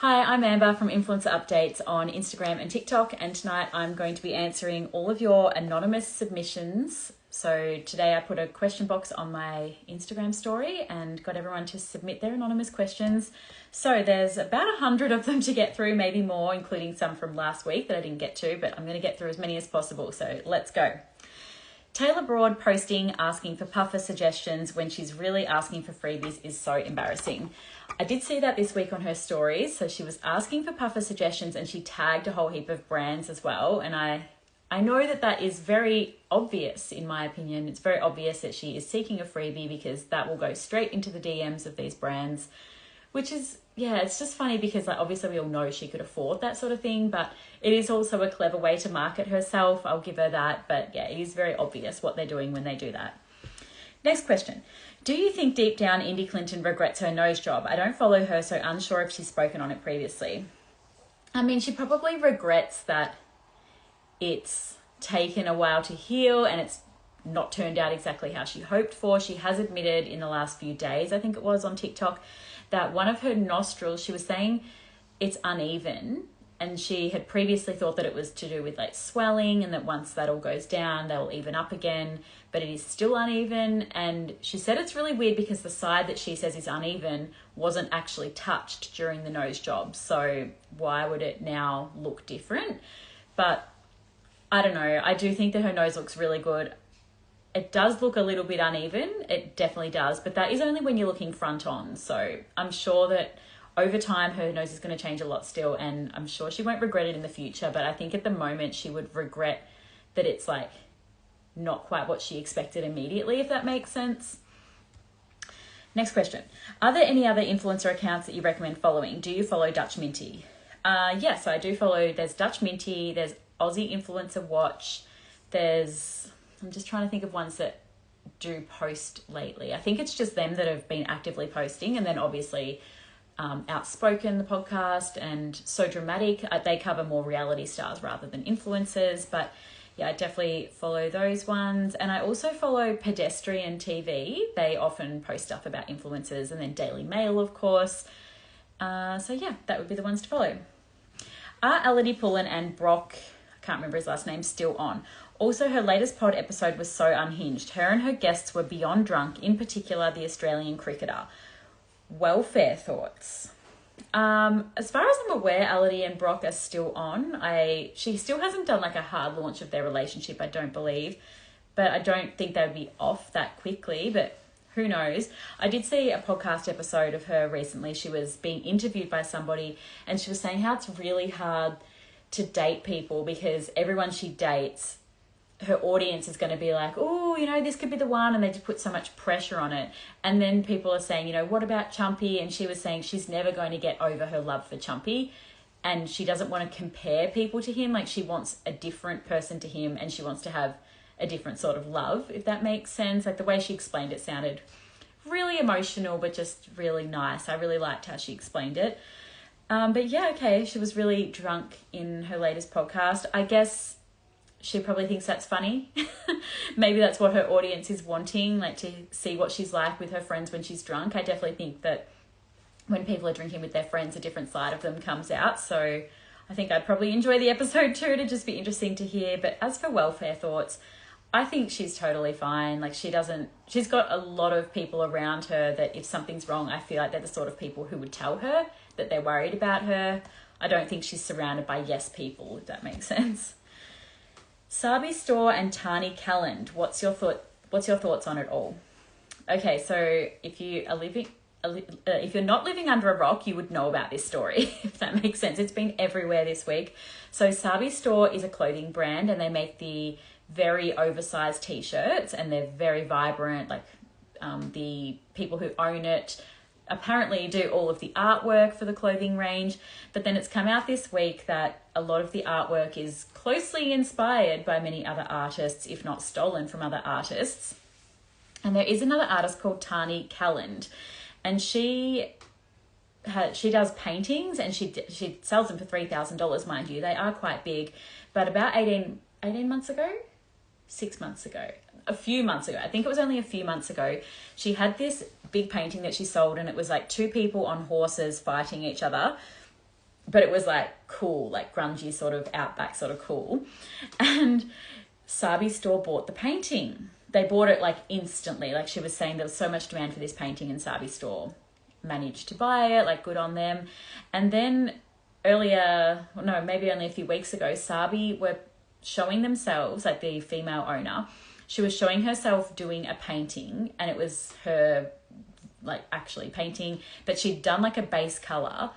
Hi, I'm Amber from Influencer Updates on Instagram and TikTok, and tonight I'm going to be answering all of your anonymous submissions. So today I put a question box on my Instagram story and got everyone to submit their anonymous questions. So there's about 100 of them to get through, maybe more, including some from last week that I didn't get to, but I'm going to get through as many as possible. So let's go. Tayla Broad posting asking for puffer suggestions when she's really asking for freebies is so embarrassing. I did see that this week on her stories. So she was asking for puffer suggestions and she tagged a whole heap of brands as well. And I know that is very obvious, in my opinion. It's very obvious that she is seeking a freebie because that will go straight into the DMs of these brands, which is, yeah, it's just funny because obviously we all know she could afford that sort of thing, but it is also a clever way to market herself. I'll give her that. But yeah, it is very obvious what they're doing when they do that. Next question. Do you think deep down Indy Clinton regrets her nose job? I don't follow her, so unsure if she's spoken on it previously. I mean, she probably regrets that it's taken a while to heal and it's not turned out exactly how she hoped for. She has admitted in the last few days, I think it was on TikTok, that one of her nostrils, she was saying it's uneven, and she had previously thought that it was to do with like swelling and that once that all goes down, they'll even up again, but it is still uneven. And she said it's really weird because the side that she says is uneven wasn't actually touched during the nose job. So why would it now look different? But I don't know. I do think that her nose looks really good. It does look a little bit uneven. It definitely does. But that is only when you're looking front on. So I'm sure that over time her nose is going to change a lot still. And I'm sure she won't regret it in the future. But I think at the moment she would regret that it's like not quite what she expected immediately, if that makes sense. Next question. Are there any other influencer accounts that you recommend following? Do you follow Dutch Minty? Yes, I do follow. There's Dutch Minty. There's Aussie Influencer Watch. I'm just trying to think of ones that do post lately. I think it's just them that have been actively posting, and then obviously Outspoken, the podcast, and So Dramatic. They cover more reality stars rather than influencers, but yeah, I definitely follow those ones. And I also follow Pedestrian TV. They often post stuff about influencers, and then Daily Mail, of course. So yeah, that would be the ones to follow. Are Ellidy, Pullin and Brock, I can't remember his last name, still on? Also, her latest pod episode was so unhinged. Her and her guests were beyond drunk, in particular the Australian cricketer. Welfare thoughts. As far as I'm aware, Ellidy and Brock are still on. She still hasn't done like a hard launch of their relationship, I don't believe. But I don't think they would be off that quickly, but who knows? I did see a podcast episode of her recently. She was being interviewed by somebody and she was saying how it's really hard to date people because everyone she dates, her audience is going to be like, oh, this could be the one, and they just put so much pressure on it. And then people are saying, what about Chumpy? And she was saying she's never going to get over her love for Chumpy, and she doesn't want to compare people to him. Like, she wants a different person to him, and she wants to have a different sort of love, if that makes sense. Like, the way she explained it sounded really emotional, but just really nice. I really liked how she explained it. But yeah, okay, she was really drunk in her latest podcast. I guess she probably thinks that's funny. Maybe that's what her audience is wanting, like to see what she's like with her friends when she's drunk. I definitely think that when people are drinking with their friends, a different side of them comes out. So I think I'd probably enjoy the episode too. To just be interesting to hear. But as for welfare thoughts, I think she's totally fine. Like, she's got a lot of people around her that if something's wrong, I feel like they're the sort of people who would tell her that they're worried about her. I don't think she's surrounded by yes people, if that makes sense. Sabbi Store and Tahnee Kelland. What's your thoughts on it all? Okay, so if you're not living under a rock, you would know about this story, if that makes sense. It's been everywhere this week. So Sabbi Store is a clothing brand, and they make the very oversized t-shirts, and they're very vibrant. Like, the people who own it apparently do all of the artwork for the clothing range, but then it's come out this week that a lot of the artwork is closely inspired by many other artists, if not stolen from other artists. And there is another artist called Tahnee Kelland, and she does paintings, and she sells them for $3,000, mind you. They are quite big, but about 18 months ago, 6 months ago, a few months ago, I think it was only a few months ago, she had this big painting that she sold, and it was like two people on horses fighting each other. but it was like cool, like grungy sort of outback sort of cool. And Sabbi's store bought the painting. They bought it like instantly. Like she was saying there was so much demand for this painting, and Sabbi's store managed to buy it, like good on them. And then maybe only a few weeks ago, Sabbi were showing themselves, like the female owner, she was showing herself doing a painting, and it was her like actually painting, but she'd done like a base color,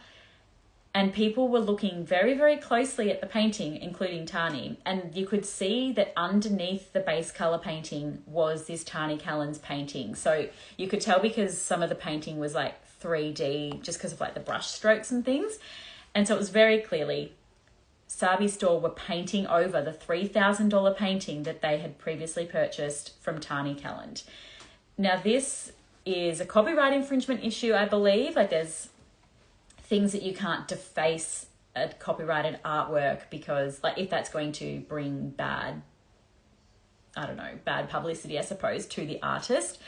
and people were looking very, very closely at the painting, including Tahnee, and you could see that underneath the base color painting was this Tahnee Kelland's painting. So you could tell because some of the painting was like 3D just because of like the brush strokes and things. And so it was very clearly Sabbi's store were painting over the $3,000 painting that they had previously purchased from Tahnee Kelland. Now, this is a copyright infringement issue, I believe. Like there's things that you can't deface a copyrighted artwork because like if that's going to bring bad publicity, I suppose, to the artist.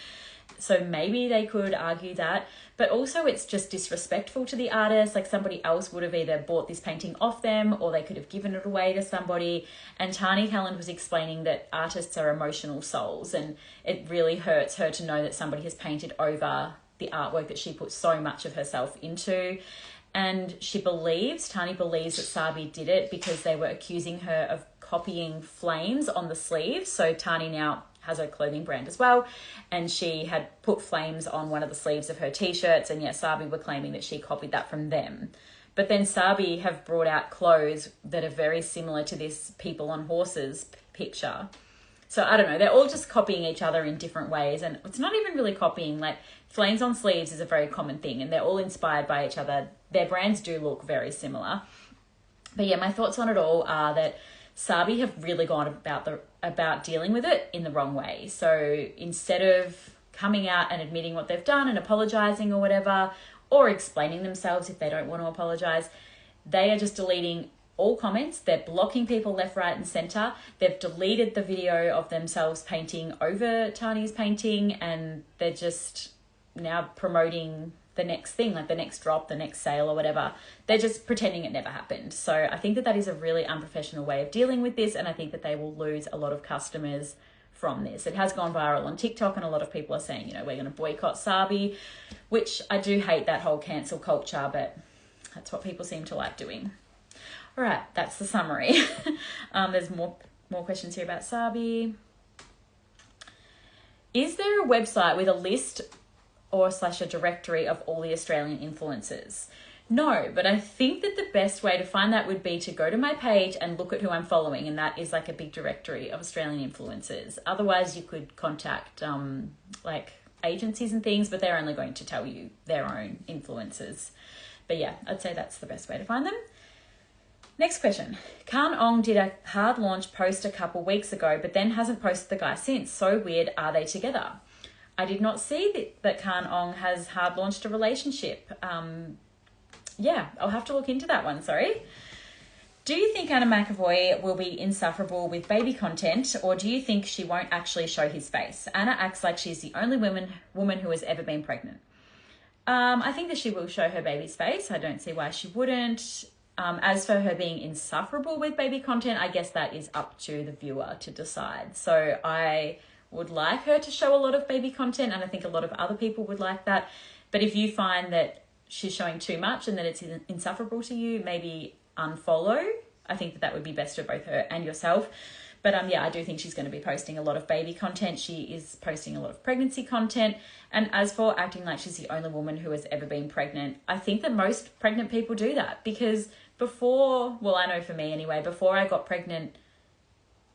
So maybe they could argue that, but also it's just disrespectful to the artist. Like somebody else would have either bought this painting off them or they could have given it away to somebody. And Tahnee Kelland was explaining that artists are emotional souls, and it really hurts her to know that somebody has painted over the artwork that she put so much of herself into. And Tahnee believes that Sabbi did it because they were accusing her of copying flames on the sleeves. So Tahnee now has a clothing brand as well, and she had put flames on one of the sleeves of her t-shirts, and Sabbi were claiming that she copied that from them. But then Sabbi have brought out clothes that are very similar to this people on horses picture. So I don't know, they're all just copying each other in different ways, and it's not even really copying. Like flames on sleeves is a very common thing, and they're all inspired by each other. Their brands do look very similar. But yeah, my thoughts on it all are that Sabbi have really gone about dealing with it in the wrong way. So instead of coming out and admitting what they've done and apologizing or whatever, or explaining themselves if they don't want to apologize, they are just deleting all comments. They're blocking people left, right, and center. They've deleted the video of themselves painting over Tahnee's painting, and they're just now promoting the next thing, like the next drop, the next sale or whatever. They're just pretending it never happened. So I think that is a really unprofessional way of dealing with this, and I think that they will lose a lot of customers from this. It has gone viral on TikTok, and a lot of people are saying, we're going to boycott Sabbi, which I do hate that whole cancel culture, but that's what people seem to like doing. All right, that's the summary. There's more questions here about Sabbi. Is there a website with a list or / a directory of all the Australian influencers? No, but I think that the best way to find that would be to go to my page and look at who I'm following, and that is like a big directory of Australian influencers. Otherwise, you could contact like agencies and things, but they're only going to tell you their own influencers. But yeah, I'd say that's the best way to find them. Next question. Khan Ong did a hard launch post a couple weeks ago, but then hasn't posted the guy since. So weird. Are they together? I did not see that Khan Ong has hard launched a relationship. Yeah, I'll have to look into that one, sorry. Do you think Anna McEvoy will be insufferable with baby content, or do you think she won't actually show his face? Anna acts like she's the only woman who has ever been pregnant. I think that she will show her baby's face. I don't see why she wouldn't. As for her being insufferable with baby content, I guess that is up to the viewer to decide. So I would like her to show a lot of baby content, and I think a lot of other people would like that. But if you find that she's showing too much and that it's insufferable to you, maybe unfollow. I think that would be best for both her and yourself. But yeah, I do think she's going to be posting a lot of baby content. She is posting a lot of pregnancy content. And as for acting like she's the only woman who has ever been pregnant, I think that most pregnant people do that, because I know for me anyway, before I got pregnant,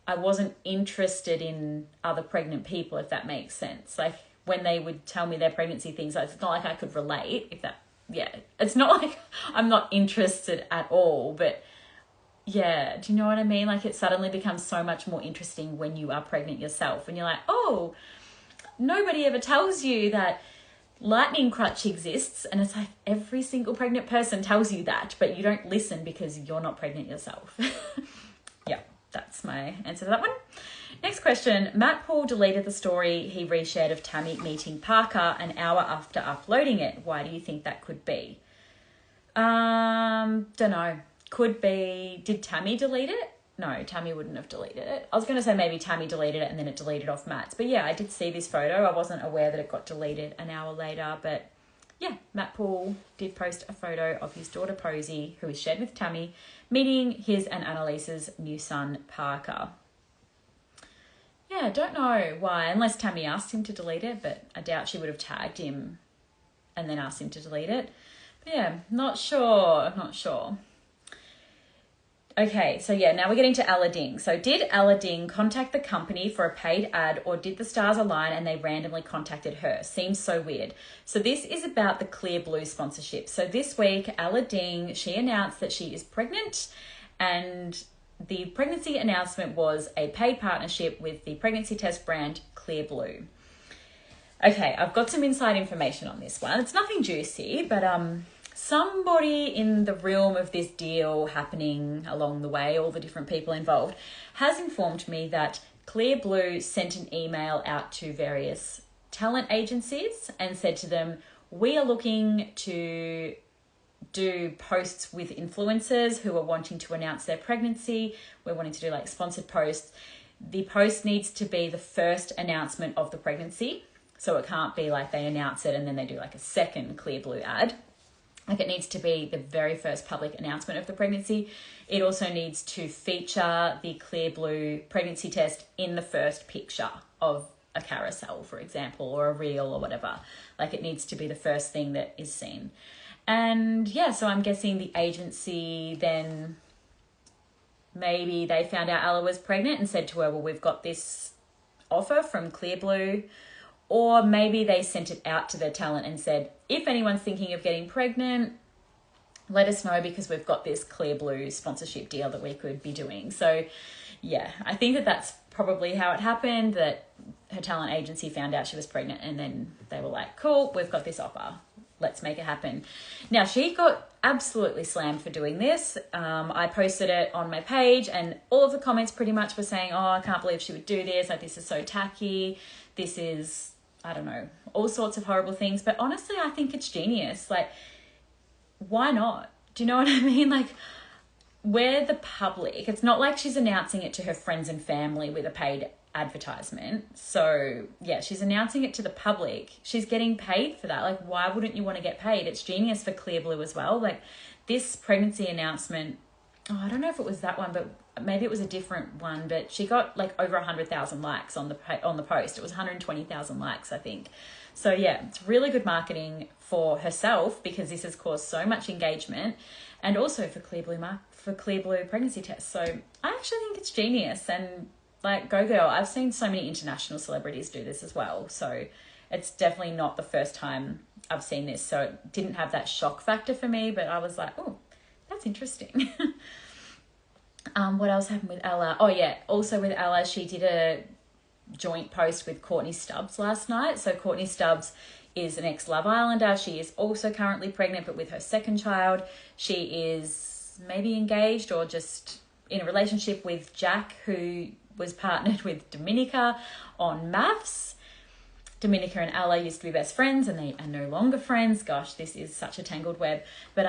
I wasn't interested in other pregnant people, if that makes sense. Like when they would tell me their pregnancy things, it's not like I could relate, it's not like I'm not interested at all, but yeah, do you know what I mean? Like it suddenly becomes so much more interesting when you are pregnant yourself, and you're like, oh, nobody ever tells you that lightning crutch exists, and it's like every single pregnant person tells you that, but you don't listen because you're not pregnant yourself. Yeah, that's my answer to that one. Next question. Matt Poole deleted the story he reshared of Tammy meeting Parker an hour after uploading it. Why do you think that could be? Don't know. Could be, did Tammy delete it? No, Tammy wouldn't have deleted it. I was going to say maybe Tammy deleted it and then it deleted off Matt's. But yeah, I did see this photo. I wasn't aware that it got deleted an hour later. But yeah, Matt Poole did post a photo of his daughter Posey, who is shared with Tammy, meeting his and Annalise's new son, Parker. Yeah, don't know why, unless Tammy asked him to delete it, but I doubt she would have tagged him and then asked him to delete it. But yeah, not sure. Okay, so yeah, now we're getting to Ellidy. So did Ellidy contact the company for a paid ad, or did the stars align and they randomly contacted her? Seems so weird. So this is about the Clear Blue sponsorship. So this week, Ellidy, she announced that she is pregnant, and the pregnancy announcement was a paid partnership with the pregnancy test brand Clear Blue. Okay, I've got some inside information on this one. It's nothing juicy, but somebody in the realm of this deal happening along the way, all the different people involved, has informed me that Clear Blue sent an email out to various talent agencies and said to them, we are looking to do posts with influencers who are wanting to announce their pregnancy. We're wanting to do like sponsored posts. The post needs to be the first announcement of the pregnancy. So it can't be like they announce it and then they do like a second Clear Blue ad. Like it needs to be the very first public announcement of the pregnancy. It also needs to feature the Clear Blue pregnancy test in the first picture of a carousel, for example, or a reel or whatever. Like it needs to be the first thing that is seen. And yeah, so I'm guessing the agency then, maybe they found out Ella was pregnant and said to her, well, we've got this offer from Clear Blue. Or maybe they sent it out to their talent and said, if anyone's thinking of getting pregnant, let us know because we've got this Clear Blue sponsorship deal that we could be doing. So yeah, I think that that's probably how it happened, that her talent agency found out she was pregnant and then they were like, cool, we've got this offer. Let's make it happen. Now, she got absolutely slammed for doing this. I posted it on my page and all of the comments pretty much were saying, oh, I can't believe she would do this. Like, this is so tacky. This is, I don't know, all sorts of horrible things. But honestly, I think it's genius. Like, why not? Do you know what I mean? Like, we're the public. It's not like she's announcing it to her friends and family with a paid advertisement. So yeah, she's announcing it to the public. She's getting paid for that. Like, why wouldn't you want to get paid? It's genius for Clear Blue as well. Like, this pregnancy announcement, oh, I don't know if it was that one, but maybe it was a different one, but she got like over 100,000 likes on the post. It was 120,000 likes, I think. So yeah, it's really good marketing for herself because this has caused so much engagement, and also for Clear Blue pregnancy tests. So I actually think it's genius, and like, go girl. I've seen so many international celebrities do this as well. So it's definitely not the first time I've seen this. So it didn't have that shock factor for me, but I was like, oh, that's interesting. What else happened with Ella? Oh yeah, also with Ella, she did a joint post with Courtney Stubbs last night. So Courtney Stubbs is an ex-Love Islander. She is also currently pregnant, but with her second child. She is maybe engaged or just in a relationship with Jack, who was partnered with Dominica on maths. Dominica and Ella used to be best friends and they are no longer friends. Gosh, this is such a tangled web. But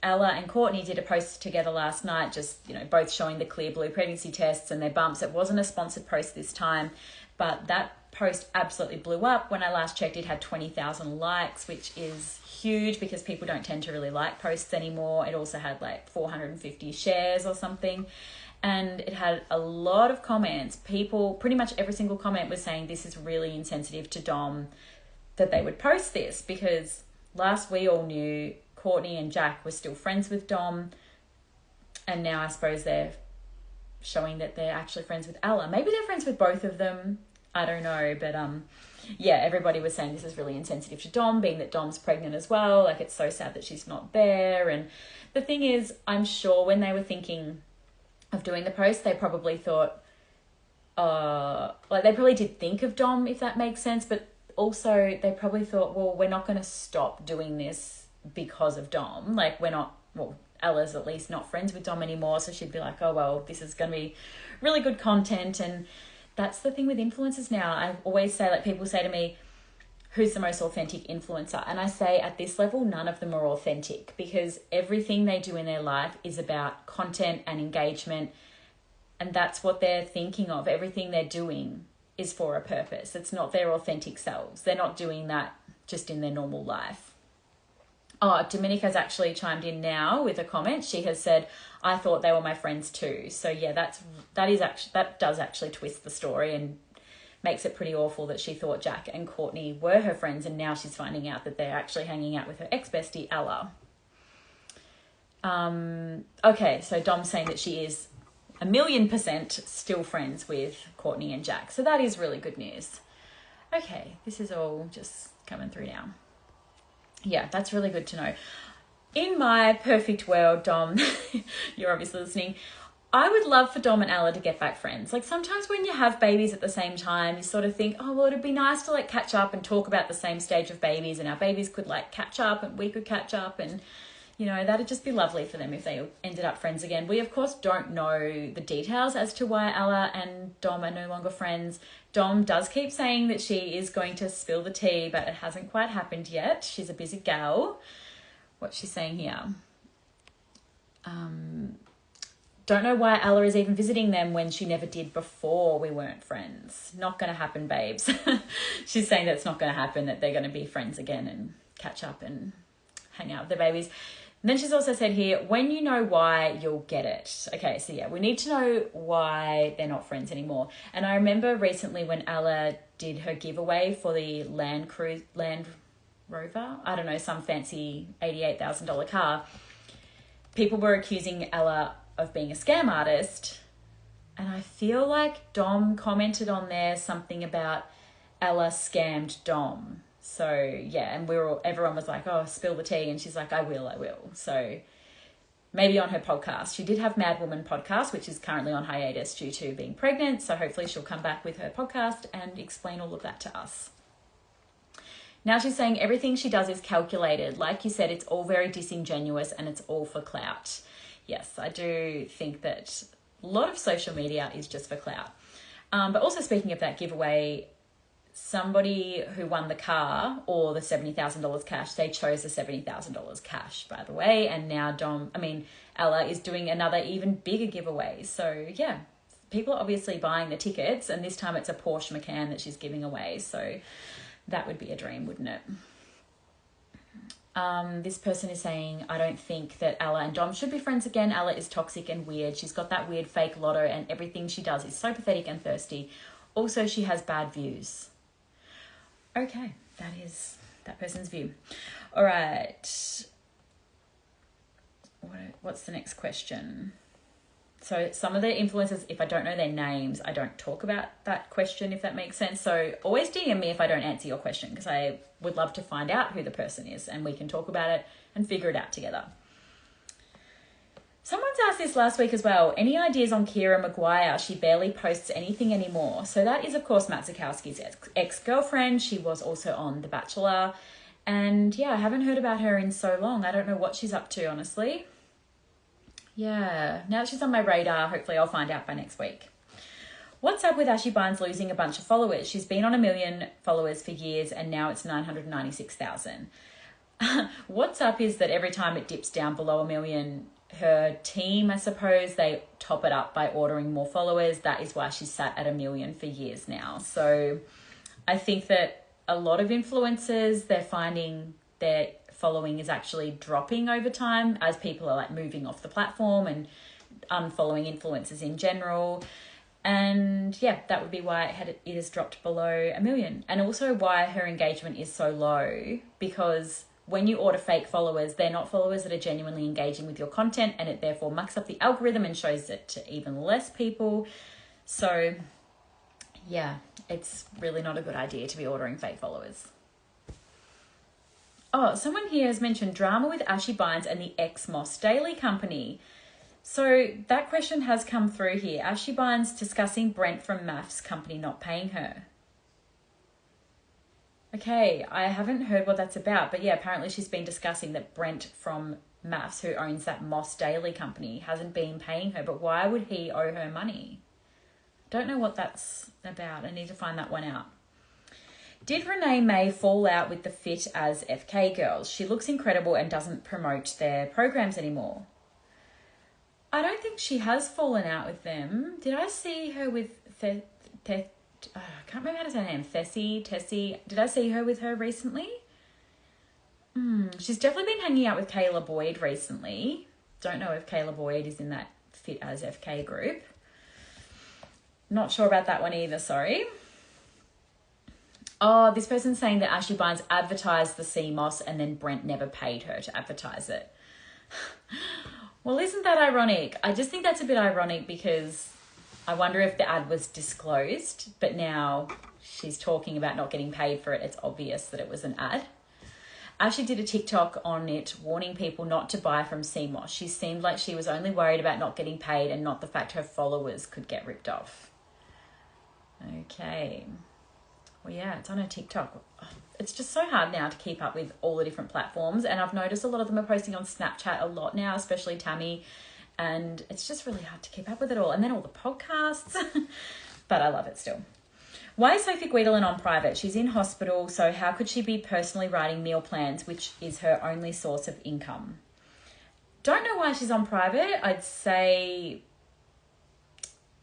Ella and Courtney did a post together last night, just, you know, both showing the Clear Blue pregnancy tests and their bumps. It wasn't a sponsored post this time, but that post absolutely blew up. When I last checked, it had 20,000 likes, which is huge because people don't tend to really like posts anymore. It also had like 450 shares or something. And it had a lot of comments. People, pretty much every single comment was saying this is really insensitive to Dom that they would post this, because last we all knew Courtney and Jack were still friends with Dom, and now I suppose they're showing that they're actually friends with Ella. Maybe they're friends with both of them. I don't know, but yeah, everybody was saying this is really insensitive to Dom, being that Dom's pregnant as well. Like, it's so sad that she's not there. And the thing is, I'm sure when they were thinking of doing the post, they probably thought, like, they probably did think of Dom, if that makes sense, but also they probably thought, well, we're not going to stop doing this because of Dom. Like, we're not, well, Ella's at least not friends with Dom anymore, so she'd be like, oh, well, this is going to be really good content. And that's the thing with influencers now. I always say, like, people say to me, who's the most authentic influencer? And I say at this level, none of them are authentic, because everything they do in their life is about content and engagement. And that's what they're thinking of. Everything they're doing is for a purpose. It's not their authentic selves. They're not doing that just in their normal life. Oh, Dominica's actually chimed in now with a comment. She has said, I thought they were my friends too. So yeah, that does actually twist the story and makes it pretty awful that she thought Jack and Courtney were her friends, and now she's finding out that they're actually hanging out with her ex-bestie, Ella. Okay, so Dom's saying that she is 1,000,000% still friends with Courtney and Jack. So that is really good news. Okay, this is all just coming through now. Yeah, that's really good to know. In my perfect world, Dom, you're obviously listening, I would love for Dom and Ella to get back friends. Like sometimes when you have babies at the same time, you sort of think, oh, well, it'd be nice to like catch up and talk about the same stage of babies, and our babies could like catch up and we could catch up, and you know, that'd just be lovely for them if they ended up friends again. We, of course, don't know the details as to why Ella and Dom are no longer friends. Dom does keep saying that she is going to spill the tea, but it hasn't quite happened yet. She's a busy gal. What's she saying here? Don't know why Ella is even visiting them when she never did before we weren't friends. Not going to happen, babes. She's saying that it's not going to happen, that they're going to be friends again and catch up and hang out with their babies. And then she's also said here, when you know why, you'll get it. Okay, so yeah, we need to know why they're not friends anymore. And I remember recently when Ella did her giveaway for the Land Rover, I don't know, some fancy $88,000 car, people were accusing Ella of being a scam artist. And I feel like Dom commented on there something about Ella scammed Dom. So yeah, and everyone was like, oh, spill the tea. And she's like, I will. So maybe on her podcast. She did have Mad Woman podcast, which is currently on hiatus due to being pregnant. So hopefully she'll come back with her podcast and explain all of that to us. Now she's saying everything she does is calculated. Like you said, it's all very disingenuous and it's all for clout. Yes, I do think that a lot of social media is just for clout. But also speaking of that giveaway, somebody who won the car or the $70,000 cash, they chose the $70,000 cash, by the way. And now Ella is doing another even bigger giveaway. So yeah, people are obviously buying the tickets, and this time it's a Porsche Macan that she's giving away. So that would be a dream, wouldn't it? This person is saying, I don't think that Ella and Dom should be friends again. Ella is toxic and weird. She's got that weird fake lotto, and everything she does is so pathetic and thirsty. Also, she has bad views. Okay, that is that person's view. All right. What's the next question? So some of the influencers, if I don't know their names, I don't talk about that question, if that makes sense. So always DM me if I don't answer your question, because I would love to find out who the person is and we can talk about it and figure it out together. Someone's asked this last week as well. Any ideas on Keira Maguire? She barely posts anything anymore. So that is, of course, Matt Zukowski's ex-girlfriend. She was also on The Bachelor. And yeah, I haven't heard about her in so long. I don't know what she's up to, honestly. Yeah, now that she's on my radar, hopefully I'll find out by next week. What's up with Ashy Bines losing a bunch of followers? She's been on 1 million followers for years and now it's 996,000. What's up is that every time it dips down below 1 million, her team, I suppose, they top it up by ordering more followers. That is why she's sat at 1 million for years now. So I think that a lot of influencers, they're finding their following is actually dropping over time as people are like moving off the platform and unfollowing influencers in general. And yeah, that would be why it has dropped below 1 million. And also why her engagement is so low, because when you order fake followers, they're not followers that are genuinely engaging with your content, and it therefore mucks up the algorithm and shows it to even less people. So yeah, it's really not a good idea to be ordering fake followers. Oh, someone here has mentioned drama with Ashy Bines and the ex-Mos Daily company. So that question has come through here. Ashy Bines discussing Brent from MAF's company not paying her. Okay, I haven't heard what that's about, but yeah, apparently she's been discussing that Brent from MAF's, who owns that Mos Daily company, hasn't been paying her, but why would he owe her money? Don't know what that's about. I need to find that one out. Did Renee May fall out with the FITASFK girls? She looks incredible and doesn't promote their programs anymore. I don't think she has fallen out with them. Did I see her with I can't remember how to say her name. Tessie. Did I see her with her recently? She's definitely been hanging out with Kayla Boyd recently. Don't know if Kayla Boyd is in that FITASFK group. Not sure about that one either, sorry. Oh, this person's saying that Ashy Bines advertised the CMOS and then Brent never paid her to advertise it. Well, isn't that ironic? I just think that's a bit ironic because I wonder if the ad was disclosed, but now she's talking about not getting paid for it. It's obvious that it was an ad. Ashley did a TikTok on it warning people not to buy from CMOS. She seemed like she was only worried about not getting paid and not the fact her followers could get ripped off. Okay. Well, yeah, it's on her TikTok. It's just so hard now to keep up with all the different platforms. And I've noticed a lot of them are posting on Snapchat a lot now, especially Tammy. And it's just really hard to keep up with it all. And then all the podcasts. But I love it still. Why is Sophie Guidolin on private? She's in hospital, so how could she be personally writing meal plans, which is her only source of income? Don't know why she's on private. I'd say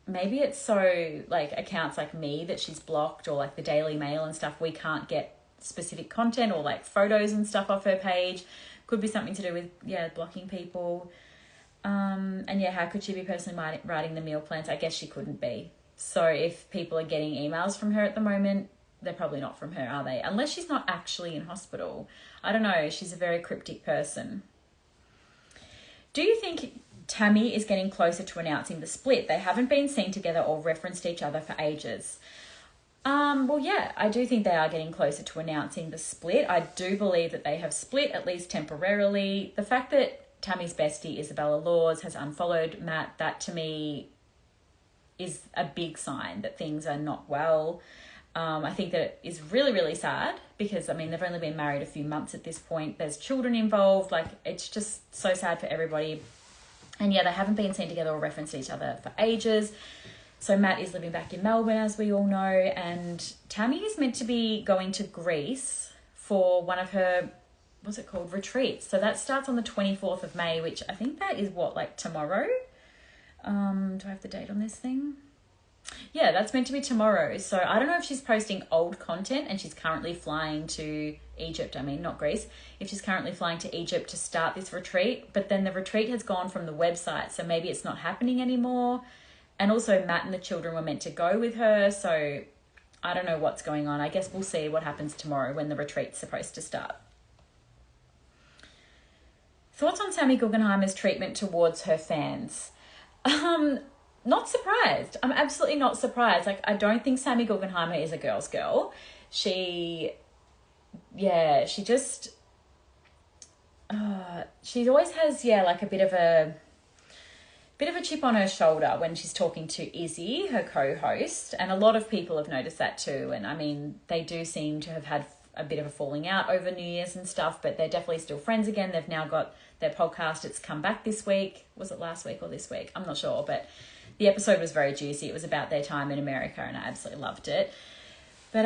maybe it's so like accounts like me that she's blocked, or like the Daily Mail and stuff. We can't get specific content or like photos and stuff off her page. Could be something to do with, blocking people. And how could she be personally writing the meal plans? I guess she couldn't be. So if people are getting emails from her at the moment, they're probably not from her, are they? Unless she's not actually in hospital. I don't know. She's a very cryptic person. Do you think Tammy is getting closer to announcing the split? They haven't been seen together or referenced each other for ages. Well, yeah, I do think they are getting closer to announcing the split. I do believe that they have split, at least temporarily. The fact that Tammy's bestie, Isabella Laws, has unfollowed Matt, that to me is a big sign that things are not well. I think that it is really, really sad because, I mean, they've only been married a few months at this point. There's children involved. Like, it's just so sad for everybody. And yeah, they haven't been seen together or referenced each other for ages. So Matt is living back in Melbourne, as we all know. And Tammy is meant to be going to Greece for one of her, what's it called, retreats. So that starts on the 24th of May, which I think that is tomorrow? Do I have the date on this thing? Yeah, that's meant to be tomorrow. So I don't know if she's posting old content and she's currently flying to Egypt. I mean, not Greece. If she's currently flying to Egypt to start this retreat, but then the retreat has gone from the website. So maybe it's not happening anymore. And also Matt and the children were meant to go with her. So I don't know what's going on. I guess we'll see what happens tomorrow when the retreat's supposed to start. Thoughts on Sammy Guggenheimer's treatment towards her fans? Not surprised. I'm absolutely not surprised. Like, I don't think Sammy Guggenheimer is a girl's girl. She just, she always has, like a bit of a chip on her shoulder when she's talking to Izzy, her co-host. And a lot of people have noticed that too. And I mean, they do seem to have had a bit of a falling out over New Year's and stuff, but they're definitely still friends again. They've now got their podcast. It's come back this week. Was it last week or this week? I'm not sure, but the episode was very juicy. It was about their time in America and I absolutely loved it. But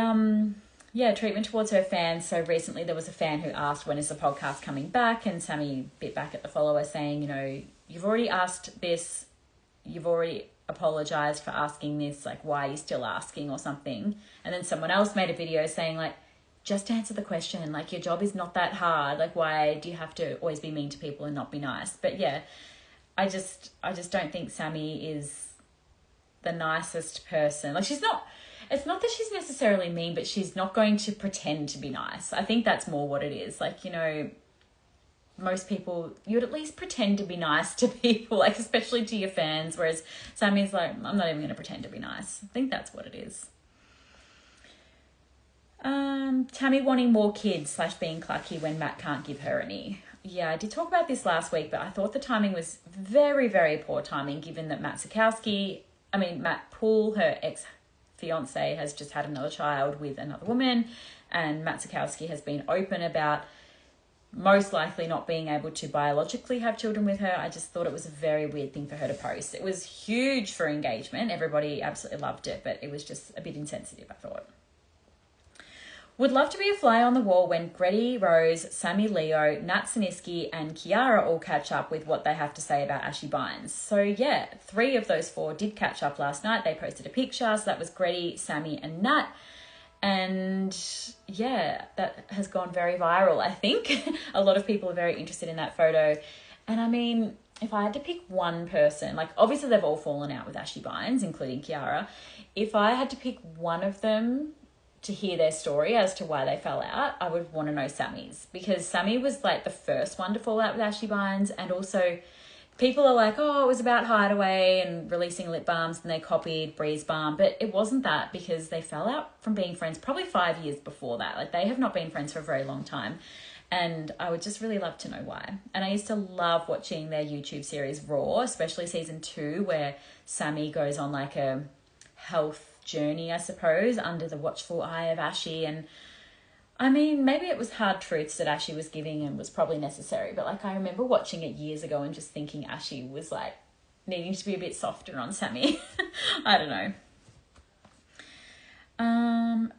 treatment towards her fans. So recently there was a fan who asked, when is the podcast coming back? And Sammy bit back at the follower saying, you've already asked this. You've already apologized for asking this. Like, why are you still asking or something? And then someone else made a video saying, like, just answer the question. Like, your job is not that hard. Like, why do you have to always be mean to people and not be nice? But yeah, I just don't think Sammy is the nicest person. Like, it's not that she's necessarily mean, but she's not going to pretend to be nice. I think that's more what it is. Like, most people, you would at least pretend to be nice to people, like, especially to your fans. Whereas Sammy's like, I'm not even going to pretend to be nice. I think that's what it is. Tammy wanting more kids / being clucky when Matt can't give her any. Yeah, I did talk about this last week, but I thought the timing was very, very poor timing, given that Matt Poole, her ex-fiance, has just had another child with another woman, and Matt Zukowski has been open about most likely not being able to biologically have children with her. I just thought it was a very weird thing for her to post. It was huge for engagement. Everybody absolutely loved it, but it was just a bit insensitive, I thought. Would love to be a fly on the wall when Gretty, Rose, Sammy Leo, Nat Siniski and Keira all catch up with what they have to say about Ashy Bines. So yeah, 3 of those 4 did catch up last night. They posted a picture, so that was Gretty, Sammy and Nat. And yeah, that has gone very viral, I think. A lot of people are very interested in that photo. And I mean, if I had to pick one person, like obviously they've all fallen out with Ashy Bines, including Keira. If I had to pick one of them to hear their story as to why they fell out, I would want to know Sammy's, because Sammy was like the first one to fall out with Ashy Bines, and also people are like, oh, it was about Hideaway and releasing lip balms and they copied Breeze Balm, but it wasn't that, because they fell out from being friends probably 5 years before that. Like they have not been friends for a very long time, and I would just really love to know why. And I used to love watching their YouTube series Raw, especially season 2, where Sammy goes on like a health journey, I suppose, under the watchful eye of Ashy. And I mean, maybe it was hard truths that Ashy was giving and was probably necessary, but like I remember watching it years ago and just thinking Ashy was like needing to be a bit softer on Sammy. I don't know.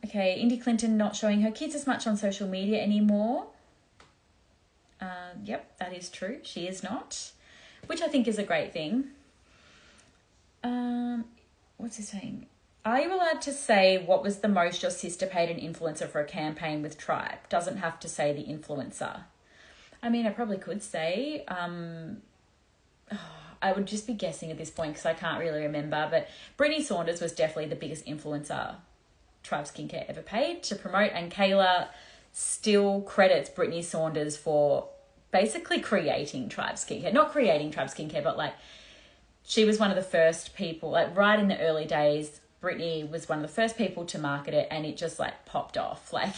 Okay, Indy Clinton not showing her kids as much on social media anymore. Yep, that is true. She is not, which I think is a great thing. What's he saying? Are you allowed to say what was the most your sister paid an influencer for a campaign with Tribe? Doesn't have to say the influencer. I mean, I probably could say. I would just be guessing at this point because I can't really remember. But Brittney Saunders was definitely the biggest influencer Tribe Skincare ever paid to promote. And Kayla still credits Brittney Saunders for basically creating Tribe Skincare. Not creating Tribe Skincare, but like she was one of the first people, like right in the early days, Brittney was one of the first people to market it, and it just like popped off. Like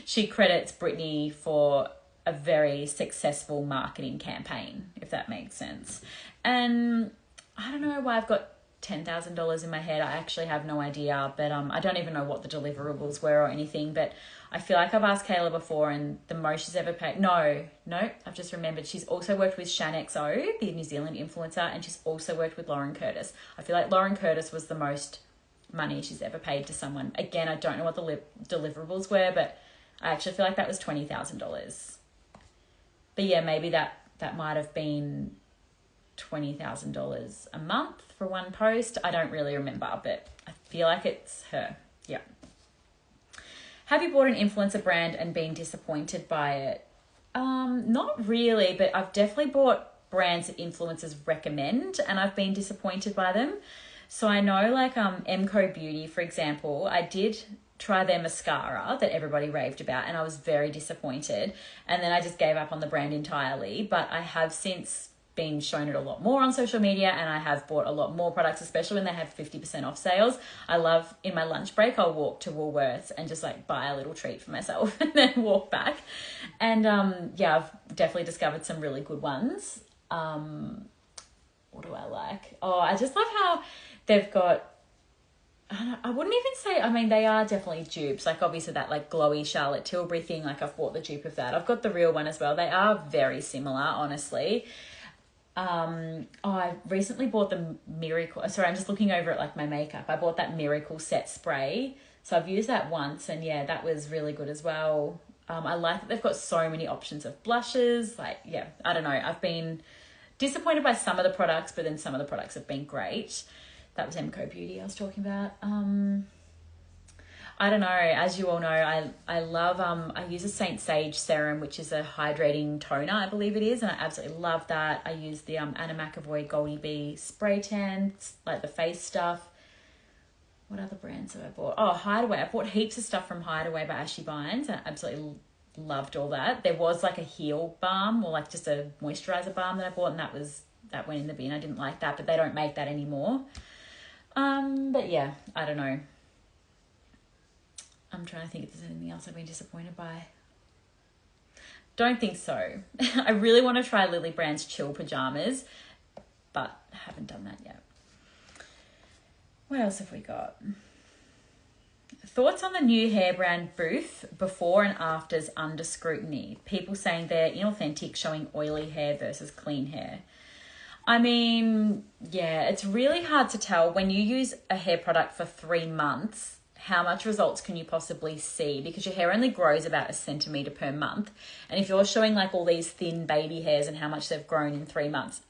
she credits Brittney for a very successful marketing campaign, if that makes sense. And I don't know why I've got $10,000 in my head. I actually have no idea, but I don't even know what the deliverables were or anything. But I feel like I've asked Kayla before, and the most she's ever paid. No, I've just remembered. She's also worked with Shan XO, the New Zealand influencer, and she's also worked with Lauren Curtis. I feel like Lauren Curtis was the most money she's ever paid to someone. Again, I don't know what the deliverables were, but I actually feel like that was $20,000. But yeah, maybe that might have been $20,000 a month for one post. I don't really remember, but I feel like it's her. Yeah. Have you bought an influencer brand and been disappointed by it? Not really, but I've definitely bought brands that influencers recommend and I've been disappointed by them. So I know like MCO Beauty, for example, I did try their mascara that everybody raved about and I was very disappointed. And then I just gave up on the brand entirely. But I have since been shown it a lot more on social media and I have bought a lot more products, especially when they have 50% off sales. I love, in my lunch break, I'll walk to Woolworths and just like buy a little treat for myself and then walk back. And yeah, I've definitely discovered some really good ones. What do I like? Oh, I just love how they've got, I wouldn't even say, I mean, they are definitely dupes. Like obviously that like glowy Charlotte Tilbury thing, like I've bought the dupe of that. I've got the real one as well. They are very similar, honestly. I recently bought the Miracle, sorry, I'm just looking over at like my makeup. I bought that Miracle Set Spray. So I've used that once and yeah, that was really good as well. I like that they've got so many options of blushes. Like, yeah, I don't know. I've been disappointed by some of the products, but then some of the products have been great. That was MCO Beauty I was talking about. I don't know. As you all know, I love, I use a Saint Sage serum, which is a hydrating toner, I believe it is. And I absolutely love that. I use the Anna McEvoy Goldie Bee spray tan, like the face stuff. What other brands have I bought? Oh, Hideaway. I bought heaps of stuff from Hideaway by Ashy Bines. I absolutely loved all that. There was like a heel balm or like just a moisturizer balm that I bought, and that went in the bin. I didn't like that, but they don't make that anymore. But yeah, I don't know. I'm trying to think if there's anything else I've been disappointed by. Don't think so. I really want to try Lily Brand's Chill Pajamas, but I haven't done that yet. What else have we got? Thoughts on the new hair brand Bouf, before and afters under scrutiny. People saying they're inauthentic, showing oily hair versus clean hair. I mean, yeah, it's really hard to tell when you use a hair product for 3 months how much results can you possibly see? Because your hair only grows about 1 centimetre per month. And if you're showing like all these thin baby hairs and how much they've grown in 3 months,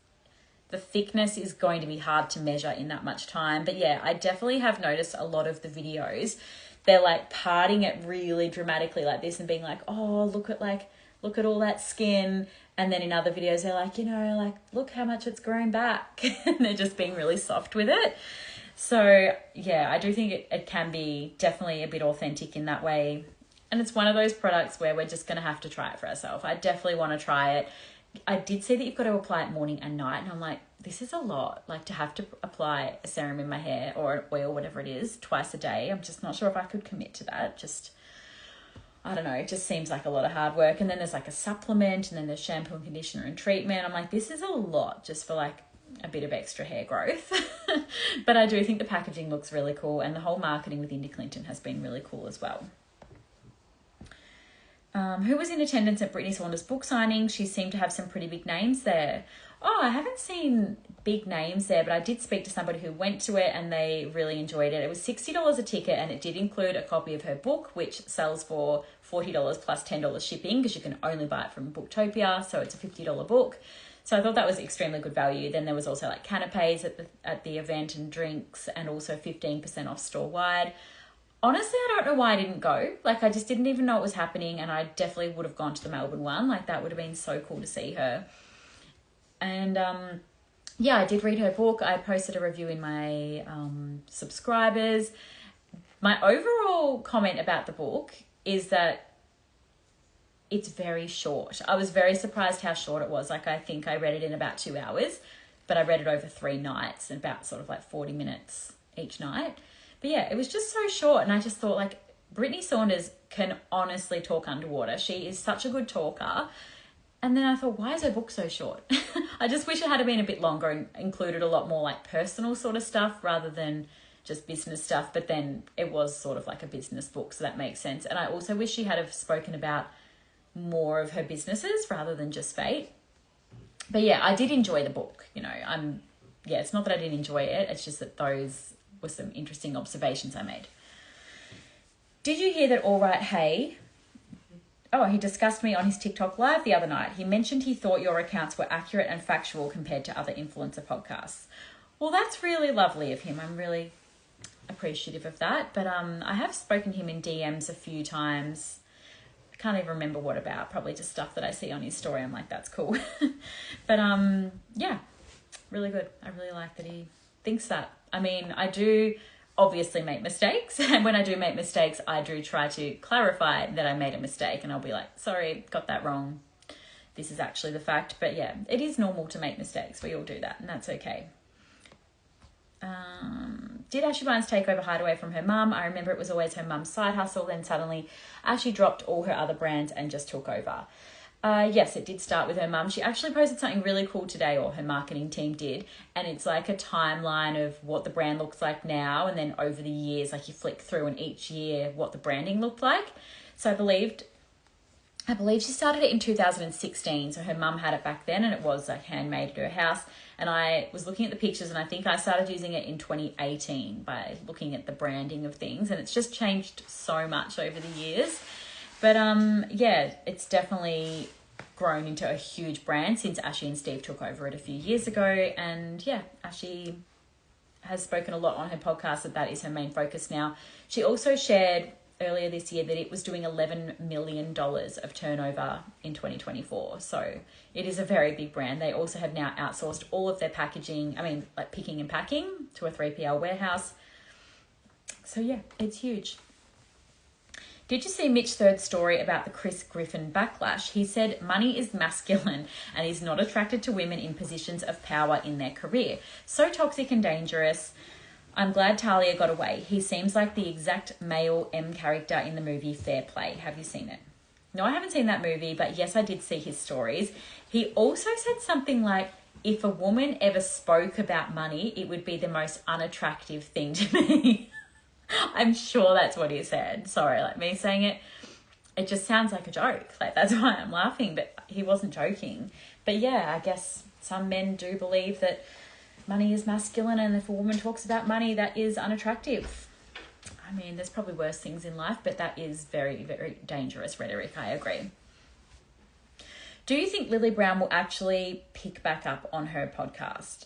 the thickness is going to be hard to measure in that much time. But yeah, I definitely have noticed a lot of the videos, they're like parting it really dramatically like this and being like, oh, look at all that skin. And then in other videos, they're like, like, look how much it's grown back. And they're just being really soft with it. So yeah, I do think it can be definitely a bit authentic in that way. And it's one of those products where we're just going to have to try it for ourselves. I definitely want to try it. I did see that you've got to apply it morning and night. And I'm like, this is a lot. Like, to have to apply a serum in my hair or an oil, whatever it is, twice a day. I'm just not sure if I could commit to that. I don't know. It just seems like a lot of hard work. And then there's like a supplement, and then there's shampoo and conditioner and treatment. I'm like, this is a lot just for like a bit of extra hair growth. But I do think the packaging looks really cool, and the whole marketing with Indy Clinton has been really cool as well. Who was in attendance at Brittney Saunders' book signing? She seemed to have some pretty big names there. Oh, I haven't seen big names there, but I did speak to somebody who went to it and they really enjoyed it. It was $60 a ticket, and it did include a copy of her book, which sells for $40 plus $10 shipping, because you can only buy it from Booktopia, so it's a $50 book. So I thought that was extremely good value. Then there was also like canapes at the event and drinks, and also 15% off store-wide. Honestly, I don't know why I didn't go. Like, I just didn't even know it was happening, and I definitely would have gone to the Melbourne one. Like, that would have been so cool to see her. And yeah, I did read her book. I posted a review in my subscribers. My overall comment about the book is that it's very short. I was very surprised how short it was. Like, I think I read it in about 2 hours, but I read it over 3 nights and about sort of like 40 minutes each night. But yeah, it was just so short. And I just thought, like, Brittney Saunders can honestly talk underwater. She is such a good talker. And then I thought, why is her book so short? I just wish it had been a bit longer and included a lot more like personal sort of stuff rather than just business stuff. But then it was sort of like a business book, so that makes sense. And I also wish she had have spoken about more of her businesses rather than just Fate. But yeah, I did enjoy the book. It's not that I didn't enjoy it. It's just that those were some interesting observations I made. Did you hear that All Right Hey... Oh, he discussed me on his TikTok live the other night. He mentioned he thought your accounts were accurate and factual compared to other influencer podcasts. Well, that's really lovely of him. I'm really appreciative of that. But I have spoken to him in DMs a few times. I can't even remember what about. Probably just stuff that I see on his story. I'm like, that's cool. But yeah, really good. I really like that he thinks that. I mean, I do obviously make mistakes, and when I do make mistakes, I do try to clarify that I made a mistake, and I'll be like, sorry, got that wrong. This is actually the fact. But yeah, it is normal to make mistakes. We all do that, and that's okay. Did Ashy Bines take over Hideaway from her mum? I remember it was always her mum's side hustle, then suddenly Ashy dropped all her other brands and just took over. Yes, it did start with her mum. She actually posted something really cool today, or her marketing team did, and it's like a timeline of what the brand looks like now, and then over the years, like you flick through, and each year what the branding looked like. So I believe she started it in 2016, so her mum had it back then, and it was like handmade at her house. And I was looking at the pictures, and I think I started using it in 2018 by looking at the branding of things, and it's just changed so much over the years. But yeah, it's definitely grown into a huge brand since Ashy and Steve took over it a few years ago. And yeah, Ashy has spoken a lot on her podcast that is her main focus now. She also shared earlier this year that it was doing $11 million of turnover in 2024. So it is a very big brand. They also have now outsourced all of their packaging, like picking and packing, to a 3PL warehouse. So yeah, it's huge. Did you see Mitch Third's story about the Chris Griffin backlash? He said money is masculine and is not attracted to women in positions of power in their career. So toxic and dangerous. I'm glad Talia got away. He seems like the exact male M character in the movie Fair Play. Have you seen it? No, I haven't seen that movie, but yes, I did see his stories. He also said something like, if a woman ever spoke about money, it would be the most unattractive thing to me. I'm sure that's what he said. Sorry, like me saying it, it just sounds like a joke. Like, that's why I'm laughing, but he wasn't joking. But yeah, I guess some men do believe that money is masculine, and if a woman talks about money, that is unattractive. I mean, there's probably worse things in life, but that is very, very dangerous rhetoric. I agree. Do you think Lily Brown will actually pick back up on her podcast?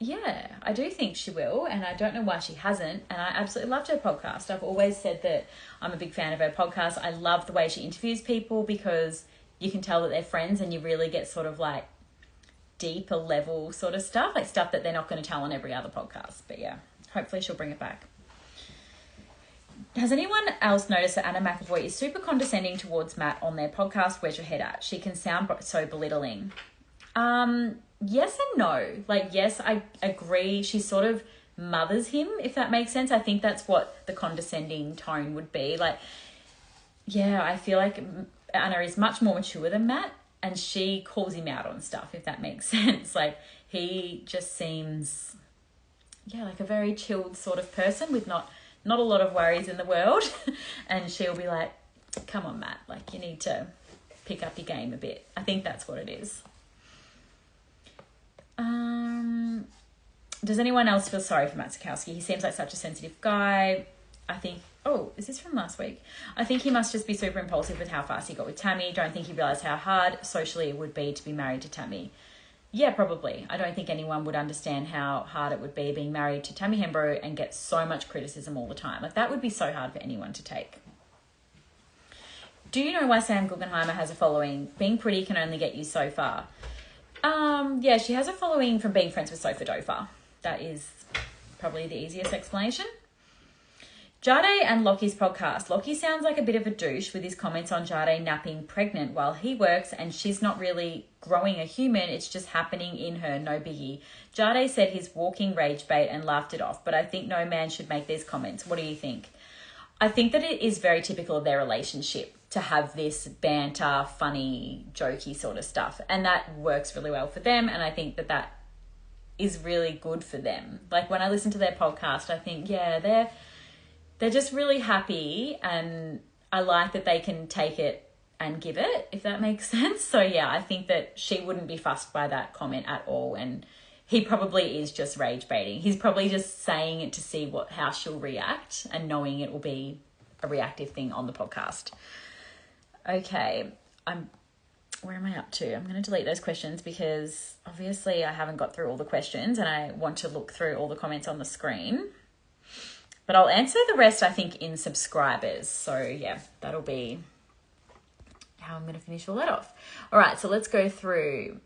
Yeah, I do think she will, and I don't know why she hasn't, and I absolutely loved her podcast. I've always said that I'm a big fan of her podcast. I love the way she interviews people because you can tell that they're friends and you really get sort of like deeper level sort of stuff, like stuff that they're not going to tell on every other podcast. But yeah, hopefully she'll bring it back. Has anyone else noticed that Anna McEvoy is super condescending towards Matt on their podcast, Where's Your Head At? She can sound so belittling. Yes and no. Like, yes, I agree. She sort of mothers him, if that makes sense. I think that's what the condescending tone would be. Like, yeah, I feel like Anna is much more mature than Matt, and she calls him out on stuff, if that makes sense. Like, he just seems, yeah, like a very chilled sort of person with not a lot of worries in the world. And she'll be like, come on, Matt, like, you need to pick up your game a bit. I think that's what it is. Does anyone else feel sorry for Matt Zukowski? He seems like such a sensitive guy. I think, oh, is this from last week? I think he must just be super impulsive with how fast he got with Tammy. Don't think he realised how hard socially it would be to be married to Tammy. Yeah, probably. I don't think anyone would understand how hard it would be being married to Tammy Hembrow and get so much criticism all the time. Like, that would be so hard for anyone to take. Do you know why Sam Guggenheimer has a following? Being pretty can only get you so far. Yeah, she has a following from being friends with Sophie Guidolin. That is probably the easiest explanation. Jade and Lockie's podcast. Lockie sounds like a bit of a douche with his comments on Jade napping pregnant while he works and she's not really growing a human. It's just happening in her, no biggie. Jade said he's walking rage bait and laughed it off, but I think no man should make these comments. What do you think? I think that it is very typical of their relationship to have this banter, funny, jokey sort of stuff. And that works really well for them. And I think that that is really good for them. Like, when I listen to their podcast, I think, yeah, they're just really happy, and I like that they can take it and give it, if that makes sense. So yeah, I think that she wouldn't be fussed by that comment at all, and he probably is just rage baiting. He's probably just saying it to see how she'll react and knowing it will be a reactive thing on the podcast. Okay, where am I up to? I'm going to delete those questions because obviously I haven't got through all the questions and I want to look through all the comments on the screen. But I'll answer the rest, I think, in subscribers. So yeah, that'll be how I'm going to finish all that off. All right, so let's go through.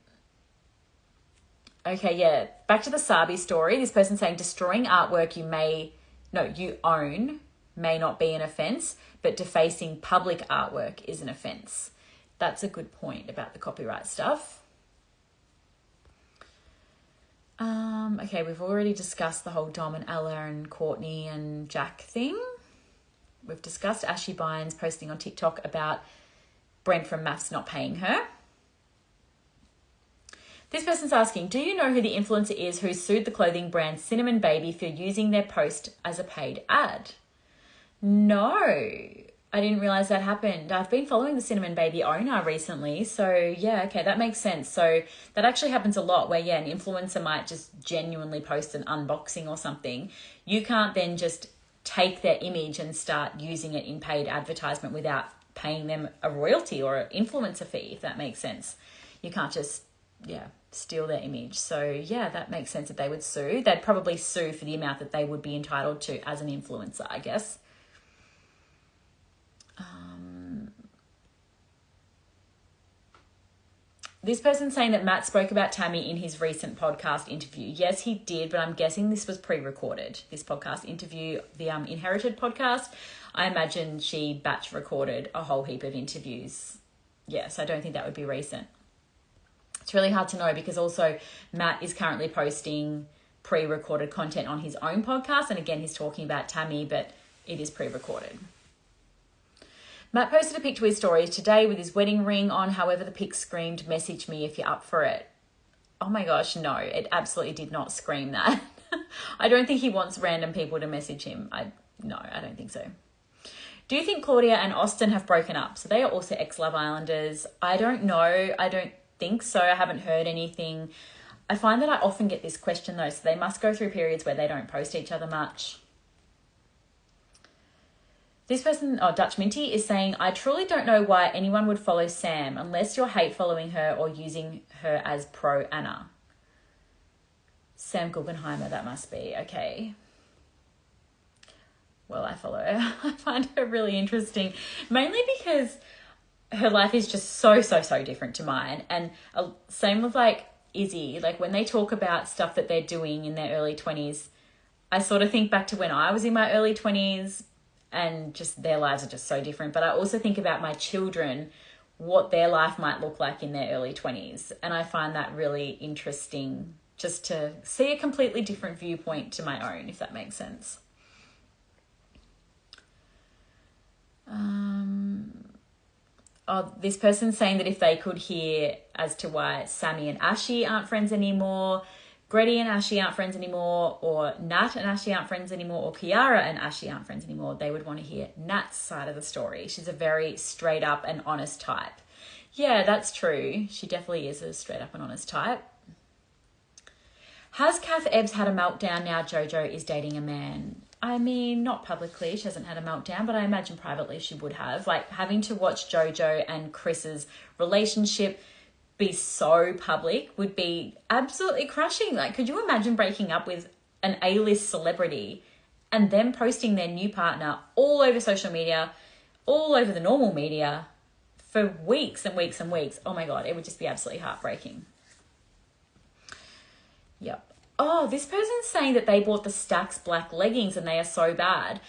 Okay, yeah, back to the Sabbi story. This person saying destroying artwork you own may not be an offence, but defacing public artwork is an offence. That's a good point about the copyright stuff. Okay, we've already discussed the whole Dom and Ella and Courtney and Jack thing. We've discussed Ashy Bines posting on TikTok about Brent from Maths not paying her. This person's asking, do you know who the influencer is who sued the clothing brand Cinnamon Baby for using their post as a paid ad? No, I didn't realise that happened. I've been following the Cinnamon Baby owner recently. So yeah, okay, that makes sense. So that actually happens a lot where, yeah, an influencer might just genuinely post an unboxing or something. You can't then just take their image and start using it in paid advertisement without paying them a royalty or an influencer fee, if that makes sense. You can't just, yeah, steal their image. So yeah, that makes sense that they would sue. They'd probably sue for the amount that they would be entitled to as an influencer, I guess. This person's saying that Matt spoke about Tammy in his recent podcast interview. Yes, he did, but I'm guessing this was pre-recorded, this podcast interview, the Inherited podcast. I imagine she batch recorded a whole heap of interviews. Yes, I don't think that would be recent. It's really hard to know because also Matt is currently posting pre-recorded content on his own podcast. And again, he's talking about Tammy, but it is pre-recorded. Matt posted a pic to his stories today with his wedding ring on. However, the pic screamed, message me if you're up for it. Oh my gosh, no, it absolutely did not scream that. I don't think he wants random people to message him. No, I don't think so. Do you think Claudia and Austin have broken up? So they are also ex-Love Islanders. I don't know. I don't think so. I haven't heard anything. I find that I often get this question though. So they must go through periods where they don't post each other much. This person, Dutch Minty, is saying, I truly don't know why anyone would follow Sam unless you're hate following her or using her as pro Anna. Sam Guggenheimer, that must be. Okay. Well, I follow her. I find her really interesting, mainly because her life is just so different to mine. And same with like Izzy, like when they talk about stuff that they're doing in their early 20s, I sort of think back to when I was in my early 20s and just their lives are just so different. But I also think about my children, what their life might look like in their early 20s. And I find that really interesting just to see a completely different viewpoint to my own, if that makes sense. This person's saying that if they could hear as to why Sammy and Ashy aren't friends anymore, Gretty and Ashy aren't friends anymore, or Nat and Ashy aren't friends anymore, or Keira and Ashy aren't friends anymore, they would want to hear Nat's side of the story. She's a very straight up and honest type. Yeah, that's true. She definitely is a straight up and honest type. Has Kath Ebbs had a meltdown now Jojo is dating a man? I mean, not publicly, she hasn't had a meltdown, but I imagine privately she would have. Like, having to watch Jojo and Chris's relationship be so public would be absolutely crushing. Like, could you imagine breaking up with an A-list celebrity and them posting their new partner all over social media, all over the normal media for weeks and weeks and weeks? Oh my God, it would just be absolutely heartbreaking. Yep. Oh, this person's saying that they bought the Stax black leggings and they are so bad.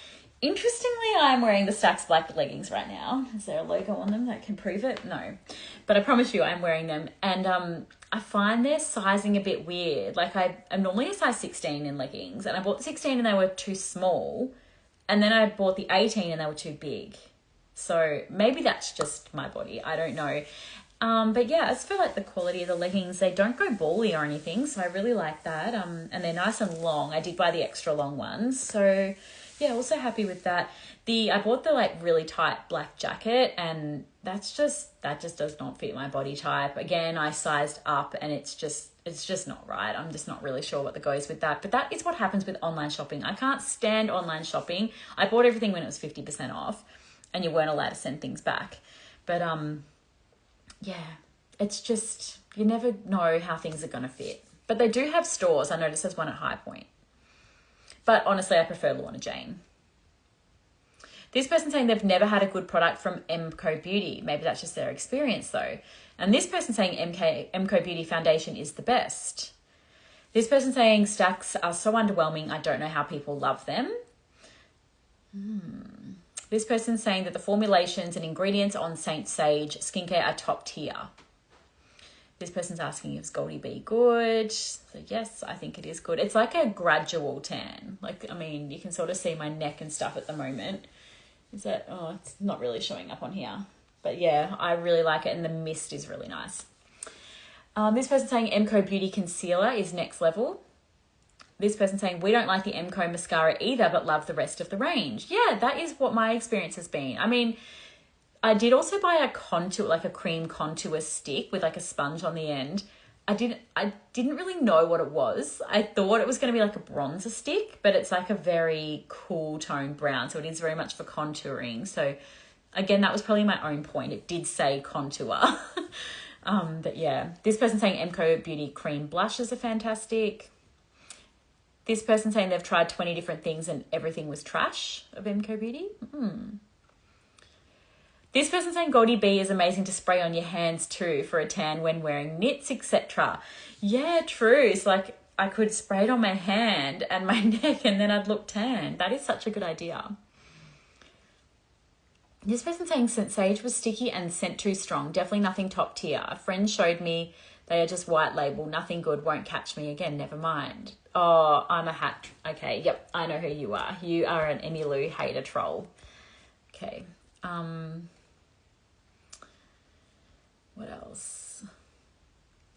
Interestingly, I'm wearing the Stax black leggings right now. Is there a logo on them that can prove it? No. But I promise you I'm wearing them. And I find their sizing a bit weird. Like, I'm normally a size 16 in leggings. And I bought the 16 and they were too small. And then I bought the 18 and they were too big. So maybe that's just my body. I don't know. But yeah, as for like the quality of the leggings, they don't go bally or anything. So I really like that. And they're nice and long. I did buy the extra long ones. So yeah, also happy with that. I bought the like really tight black jacket and that just does not fit my body type. Again, I sized up and it's just not right. I'm just not really sure what goes with that. But that is what happens with online shopping. I can't stand online shopping. I bought everything when it was 50% off and you weren't allowed to send things back. But yeah, it's just, you never know how things are going to fit. But they do have stores. I noticed there's one at High Point. But honestly, I prefer Lorna Jane. This person saying they've never had a good product from MCO Beauty. Maybe that's just their experience though. And this person saying MCO Beauty foundation is the best. This person saying Stax are so underwhelming, I don't know how people love them. This person saying that the formulations and ingredients on Saint Sage skincare are top tier. This person's asking if Goldie Bee good. So yes, I think it is good. It's like a gradual tan. Like, I mean, you can sort of see my neck and stuff at the moment. Is that, it's not really showing up on here. But yeah, I really like it and the mist is really nice. This person saying MCO Beauty Concealer is next level. This person saying, we don't like the MCO mascara either, but love the rest of the range. Yeah, that is what my experience has been. I mean, I did also buy a contour, like a cream contour stick with like a sponge on the end. I didn't really know what it was. I thought it was going to be like a bronzer stick, but it's like a very cool tone brown. So it is very much for contouring. So again, that was probably my own point. It did say contour. But yeah, this person saying MCO Beauty cream blushes are fantastic. This person saying they've tried 20 different things and everything was trash of MCO Beauty. This person saying Goldie Bee is amazing to spray on your hands too for a tan when wearing knits, etc. Yeah, true. So like I could spray it on my hand and my neck and then I'd look tan. That is such a good idea. This person saying St. Sage was sticky and scent too strong. Definitely nothing top tier. A friend showed me they are just white label. Nothing good. Won't catch me again. Never mind. Oh, I'm a hat. Okay, yep. I know who you are. You are an Emmylou hater troll. Okay. What else?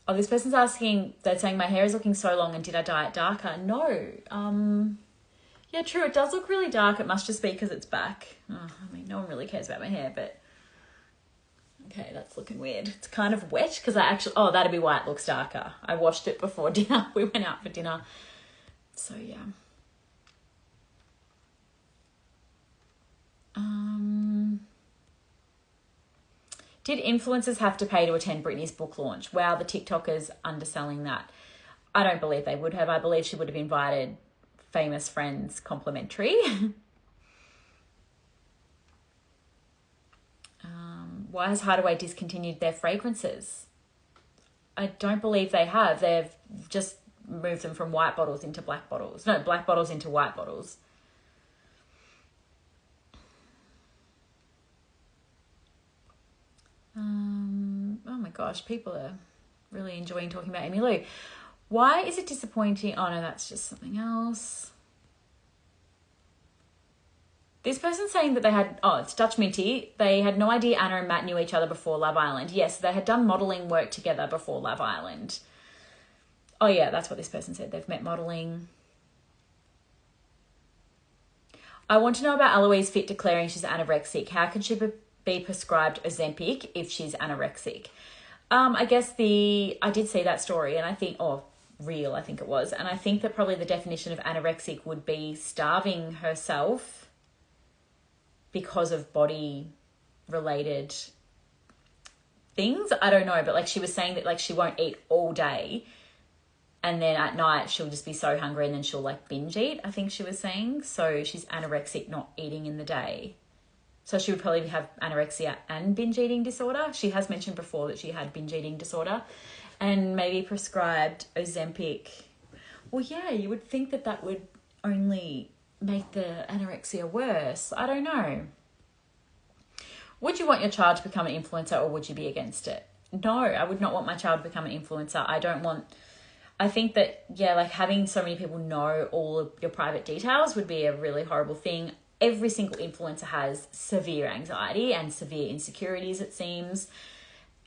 Oh, this person's asking, they're saying my hair is looking so long and did I dye it darker? No. Yeah, true. It does look really dark. It must just be because it's back. Oh, I mean, no one really cares about my hair, but okay, that's looking weird. It's kind of wet because that'd be why it looks darker. I washed it before dinner. We went out for dinner. So yeah. Did influencers have to pay to attend Brittney's book launch? Wow, the TikTokers underselling that. I don't believe they would have. I believe she would have invited famous friends complimentary. Why has Hideaway discontinued their fragrances? I don't believe they have. They've just moved them from white bottles into black bottles. No, black bottles into white bottles. Oh my gosh, people are really enjoying talking about Amy Lou. Why is it disappointing? Oh no, that's just something else. This person's saying that they had, it's Dutch Minty. They had no idea Anna and Matt knew each other before Love Island. Yes, they had done modelling work together before Love Island. Oh yeah, that's what this person said. They've met modelling. I want to know about Eloise Fit declaring she's anorexic. How can she be prescribed Ozempic if she's anorexic? I guess I did see that story and I think, real, I think it was. And I think that probably the definition of anorexic would be starving herself because of body related things. I don't know, but like she was saying that like she won't eat all day and then at night she'll just be so hungry and then she'll like binge eat, I think she was saying. So she's anorexic, not eating in the day. So she would probably have anorexia and binge eating disorder. She has mentioned before that she had binge eating disorder and maybe prescribed Ozempic. Well, yeah, you would think that that would only make the anorexia worse. I don't know. Would you want your child to become an influencer or would you be against it? No, I would not want my child to become an influencer. I think that, yeah, like having so many people know all of your private details would be a really horrible thing. Every single influencer has severe anxiety and severe insecurities, it seems.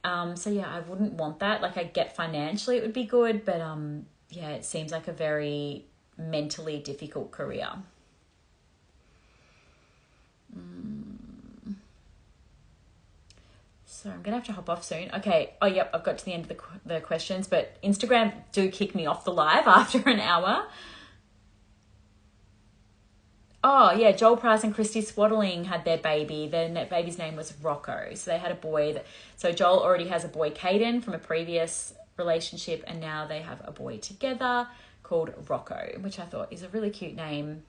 So yeah, I wouldn't want that. Like I get financially it would be good, but yeah, it seems like a very mentally difficult career. So I'm going to have to hop off soon. Okay. Oh, yep. I've got to the end of the questions, but Instagram do kick me off the live after an hour. Oh, yeah. Joel Price and Christy Swaddling had their baby. Their baby's name was Rocco. So they had a boy. So Joel already has a boy, Caden, from a previous relationship, and now they have a boy together called Rocco, which I thought is a really cute name.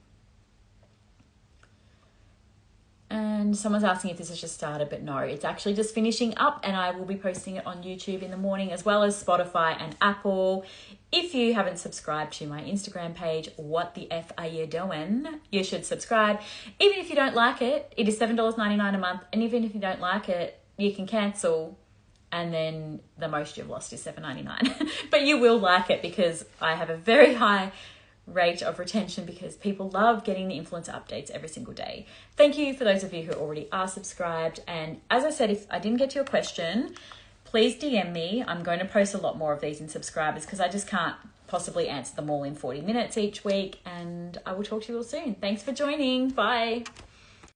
And someone's asking if this has just started, but no, it's actually just finishing up and I will be posting it on YouTube in the morning as well as Spotify and Apple. If you haven't subscribed to my Instagram page, what the F are you doing? You should subscribe. Even if you don't like it, it is $7.99 a month. And even if you don't like it, you can cancel and then the most you've lost is $7.99. But you will like it because I have a very high rate of retention because people love getting the influencer updates every single day. Thank you for those of you who already are subscribed. And as I said, if I didn't get to your question, please DM me. I'm going to post a lot more of these in subscribers because I just can't possibly answer them all in 40 minutes each week. And I will talk to you all soon. Thanks for joining. Bye.